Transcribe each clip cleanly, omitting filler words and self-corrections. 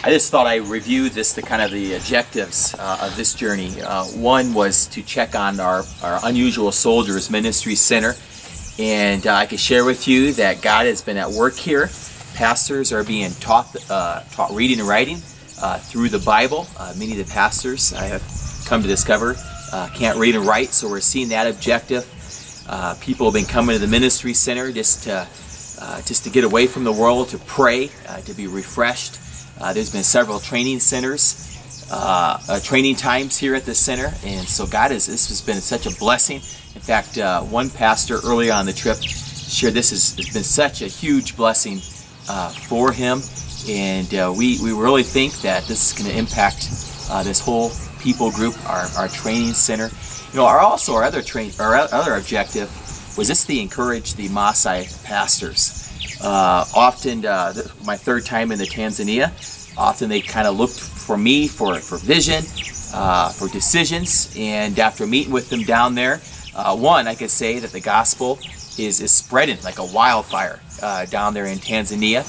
I just thought I'd review the kind of the objectives of this journey. One was to check on our Unusual Soldiers Ministry Center, and I can share with you that God has been at work here. Pastors are being taught reading and writing through the Bible. Many of the pastors I have come to discover can't read and write, so we're seeing that objective. People have been coming to the ministry center just to get away from the world, to pray, to be refreshed. There's been several training centers, training times here at the center, and so this has been such a blessing. In fact, one pastor early on the trip shared this has been such a huge blessing for him, and we really think that this is going to impact this whole people group, our training center. You know, our other objective was just to encourage the Maasai pastors. Often, my third time in Tanzania, often they kind of looked for me for vision, for decisions, and after meeting with them down there, I could say that the gospel is spreading like a wildfire down there in Tanzania.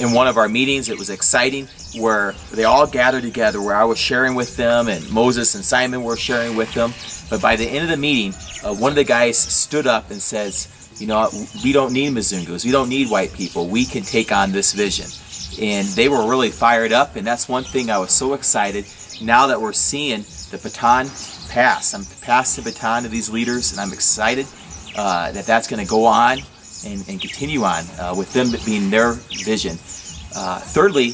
In one of our meetings, it was exciting, where they all gathered together, where I was sharing with them, and Moses and Simon were sharing with them. But by the end of the meeting, one of the guys stood up and says, you know, we don't need Mzungus, we don't need white people, we can take on this vision. And they were really fired up, and that's one thing I was so excited. Now that we're seeing the baton pass, I'm passing the baton to these leaders, and I'm excited that that's going to go on and continue on with them being their vision. Thirdly,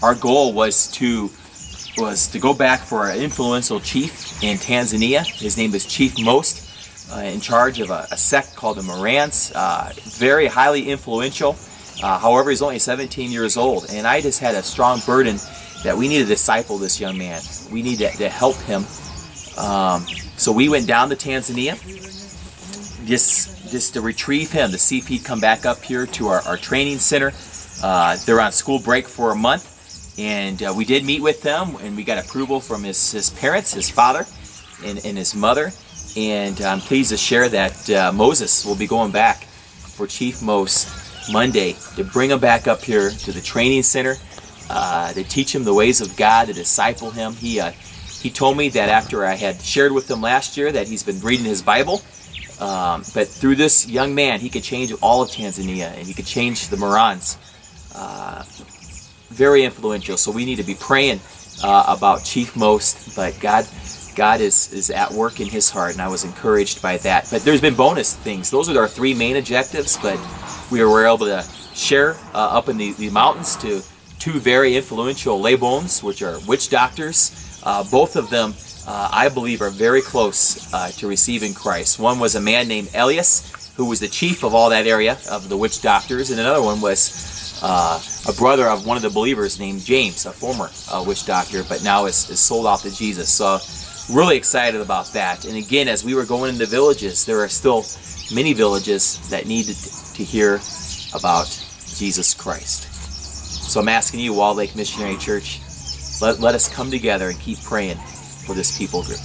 our goal was to go back for an influential chief in Tanzania. His name is Chief Most, in charge of a sect called the Morans, very highly influential. However, he's only 17 years old, and I just had a strong burden that we need to disciple this young man. We need to help him. So we went down to Tanzania just to retrieve him, to see if he'd come back up here to our training center. They're on school break for a month, and we did meet with them, and we got approval from his parents, his father and his mother. And I'm pleased to share that Moses will be going back for Chief Most Monday to bring him back up here to the training center, to teach him the ways of God, to disciple him. He told me that after I had shared with him last year that he's been reading his Bible, but through this young man he could change all of Tanzania, and he could change the Morans. Very influential, so we need to be praying about Chief Most, but God is at work in his heart, and I was encouraged by that. But there's been bonus things. Those are our three main objectives, but we were able to share up in the mountains to two very influential lay-bones, which are witch doctors. Both of them, I believe, are very close to receiving Christ. One was a man named Elias, who was the chief of all that area of the witch doctors, and another one was a brother of one of the believers named James, a former witch doctor, but now is sold out to Jesus. So really excited about that. And again, as we were going into villages, there are still many villages that needed to hear about Jesus Christ. So I'm asking you, Walled Lake Missionary Church, let us come together and keep praying for this people group.